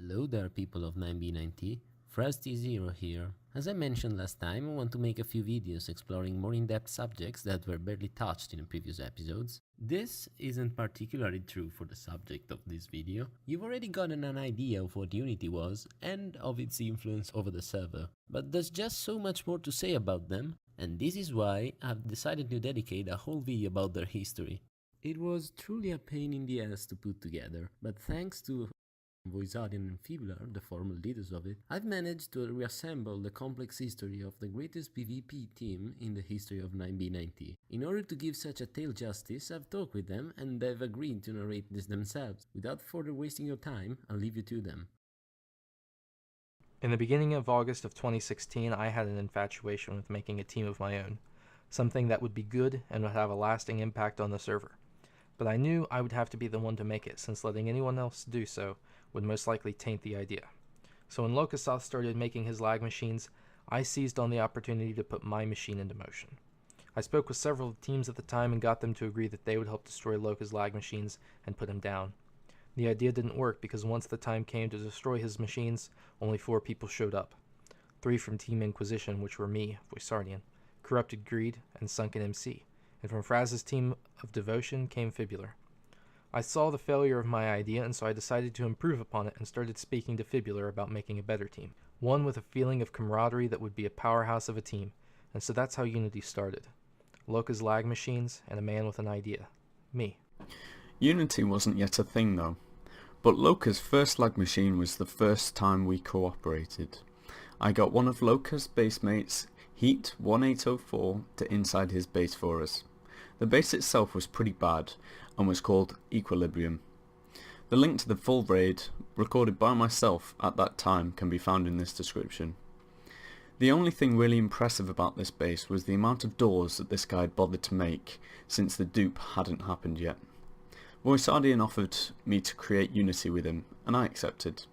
Hello there people of 9B90, FrostT0 here. As I mentioned last time, I want to make a few videos exploring more in-depth subjects that were barely touched in previous episodes. This isn't particularly true for the subject of this video. You've already gotten an idea of what Unity was and of its influence over the server. But there's just so much more to say about them, and this is why I've decided to dedicate a whole video about their history. It was truly a pain in the ass to put together, but thanks to Voisardian and Fibular, the former leaders of it, I've managed to reassemble the complex history of the greatest PvP team in the history of 9B90. In order to give such a tale justice, I've talked with them and they've agreed to narrate this themselves. Without further wasting your time, I'll leave you to them. In the beginning of August of 2016, I had an infatuation with making a team of my own, something that would be good and would have a lasting impact on the server. But I knew I would have to be the one to make it, since letting anyone else do so would most likely taint the idea. So when Locusoft started making his lag machines, I seized on the opportunity to put my machine into motion. I spoke with several teams at the time and got them to agree that they would help destroy Loca's lag machines and put him down. The idea didn't work because once the time came to destroy his machines, only 4 people showed up. 3 from Team Inquisition, which were me, Voisardian, Corrupted Greed, and Sunken MC, and from Fraz's team of Devotion came Fibular. I saw the failure of my idea, and so I decided to improve upon it and started speaking to Fibular about making a better team. One with a feeling of camaraderie that would be a powerhouse of a team, and so that's how Unity started. Loca's lag machines and a man with an idea. Me. Unity wasn't yet a thing though, but Loca's first lag machine was the first time we cooperated. I got one of Loca's basemates, Heat 1804, to inside his base for us. The base itself was pretty bad and was called Equilibrium. The link to the full raid, recorded by myself at that time, can be found in this description. The only thing really impressive about this base was the amount of doors that this guy had bothered to make, since the dupe hadn't happened yet. Voisardian offered me to create Unity with him, and I accepted.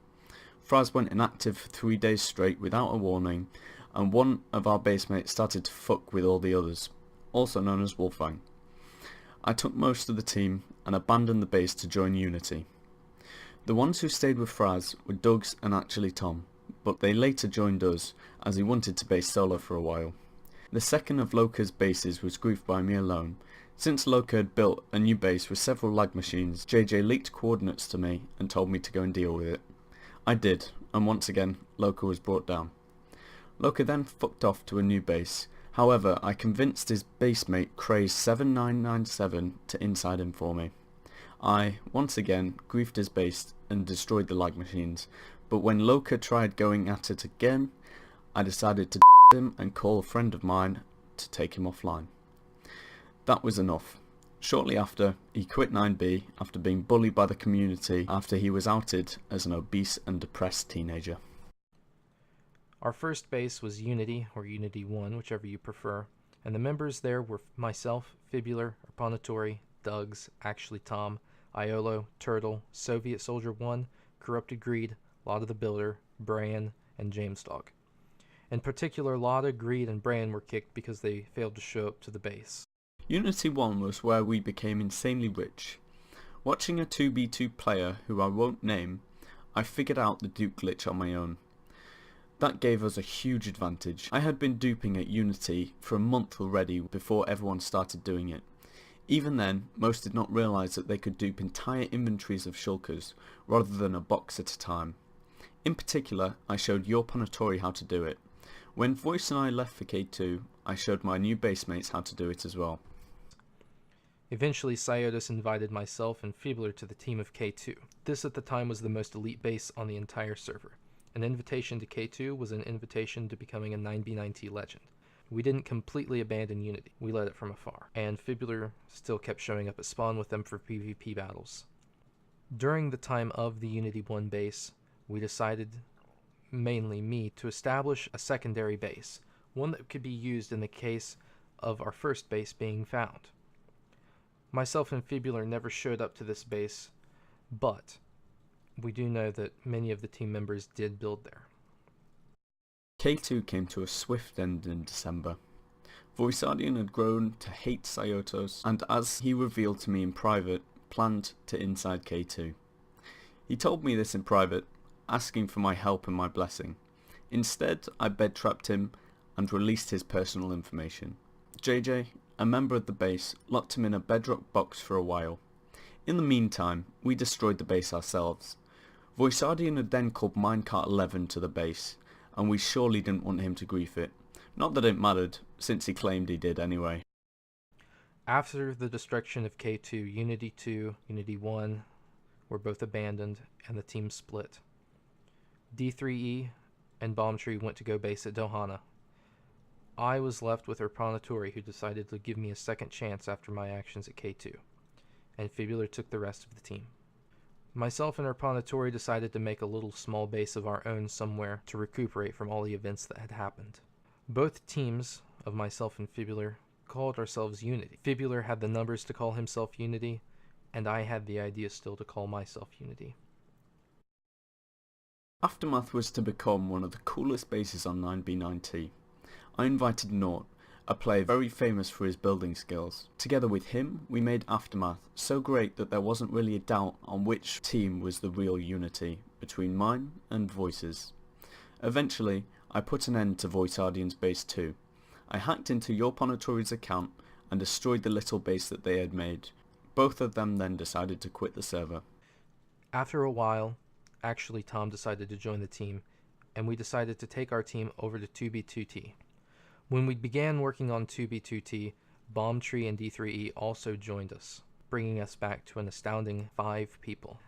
Fraz went inactive for 3 days straight without a warning, and one of our basemates started to fuck with all the others, also known as Wolfgang. I took most of the team and abandoned the base to join Unity. The ones who stayed with Fraz were Doug's and actually Tom, but they later joined us as he wanted to base solo for a while. The second of Loca's bases was grooved by me alone. Since Loca had built a new base with several lag machines, JJ leaked coordinates to me and told me to go and deal with it. I did, and once again Loca was brought down. Loca then fucked off to a new base. However, I convinced his basemate Craze7997 to inside him for me. I, once again, griefed his base and destroyed the lag machines, but when Loca tried going at it again, I decided to him and call a friend of mine to take him offline. That was enough. Shortly after, he quit 9B after being bullied by the community after he was outed as an obese and depressed teenager. Our first base was Unity, or Unity 1, whichever you prefer, and the members there were myself, Fibular, Urponaattori, Doug's, actually Tom, Iolo, Turtle, Soviet Soldier 1, Corrupted Greed, Lotta the Builder, Bran, and James Dog. In particular, Lotta, Greed, and Bran were kicked because they failed to show up to the base. Unity 1 was where we became insanely rich. Watching a 2v2 player who I won't name, I figured out the dupe glitch on my own. That gave us a huge advantage. I had been duping at Unity for a month already before everyone started doing it. Even then, most did not realise that they could dupe entire inventories of shulkers, rather than a box at a time. In particular, I showed Urponaattori how to do it. When Voice and I left for K2, I showed my new basemates how to do it as well. Eventually, Siotis invited myself and Fibular to the team of K2. This at the time was the most elite base on the entire server. An invitation to K2 was an invitation to becoming a 9B90 legend. We didn't completely abandon Unity, we led it from afar, and Fibular still kept showing up at spawn with them for PvP battles. During the time of the Unity 1 base, we decided, mainly me, to establish a secondary base, one that could be used in the case of our first base being found. Myself and Fibular never showed up to this base, but we do know that many of the team members did build there. K2 came to a swift end in December. Voisardian had grown to hate Siotos, and as he revealed to me in private, planned to inside K2. He told me this in private, asking for my help and my blessing. Instead, I bed-trapped him and released his personal information. JJ, a member of the base, locked him in a bedrock box for a while. In the meantime, we destroyed the base ourselves. Voisardian had then called Minecart 11 to the base, and we surely didn't want him to grief it. Not that it mattered, since he claimed he did anyway. After the destruction of K2, Unity 2, Unity 1 were both abandoned, and the team split. D3E and Bombtree went to go base at Dohana. I was left with Urponaattori, who decided to give me a second chance after my actions at K2, and Fibular took the rest of the team. Myself and Urponaattori decided to make a little small base of our own somewhere to recuperate from all the events that had happened. Both teams of myself and Fibular called ourselves Unity. Fibular had the numbers to call himself Unity, and I had the idea still to call myself Unity. Aftermath was to become one of the coolest bases on 9B9T. I invited Nort, a player very famous for his building skills. Together with him, we made Aftermath so great that there wasn't really a doubt on which team was the real Unity, between mine and Voice's. Eventually, I put an end to Voisardian's base too. I hacked into Urponaattori's account and destroyed the little base that they had made. Both of them then decided to quit the server. After a while, actually Tom decided to join the team, and we decided to take our team over to 2B2T. When we began working on 2B2T, Bombtree and D3E also joined us, bringing us back to an astounding 5 people.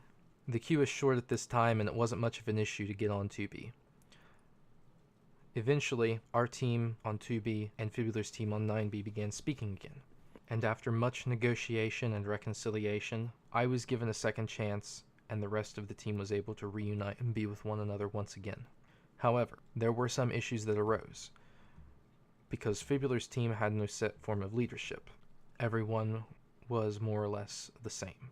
The queue is short at this time, and it wasn't much of an issue to get on 2B. Eventually, our team on 2B and Fibular's team on 9B began speaking again, and after much negotiation and reconciliation, I was given a second chance, and the rest of the team was able to reunite and be with one another once again. However, there were some issues that arose, because Fibular's team had no set form of leadership. Everyone was more or less the same.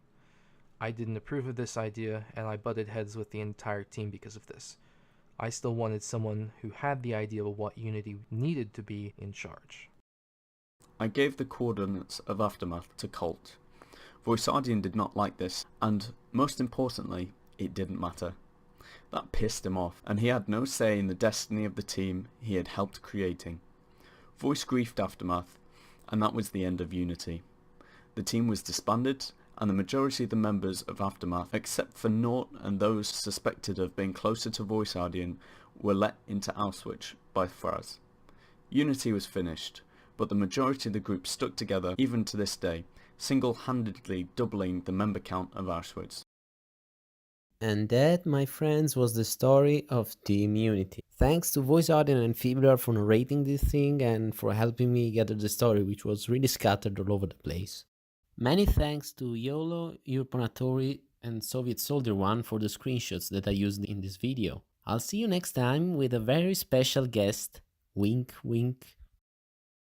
I didn't approve of this idea, and I butted heads with the entire team because of this. I still wanted someone who had the idea of what Unity needed to be in charge. I gave the coordinates of Aftermath to Colt. Voisardian did not like this, and most importantly, it didn't matter. That pissed him off, and he had no say in the destiny of the team he had helped creating. Voice griefed Aftermath, and that was the end of Unity. The team was disbanded, and the majority of the members of Aftermath, except for Nort and those suspected of being closer to Voisardian, were let into Auschwitz by Fraz. Unity was finished, but the majority of the group stuck together even to this day, single-handedly doubling the member count of Auschwitz. And that, my friends, was the story of Team Unity. Thanks to Voisardian and Fibular for narrating this thing and for helping me gather the story, which was really scattered all over the place. Many thanks to YOLO, Urponaattori and Soviet Soldier 1 for the screenshots that I used in this video. I'll see you next time with a very special guest. Wink, wink.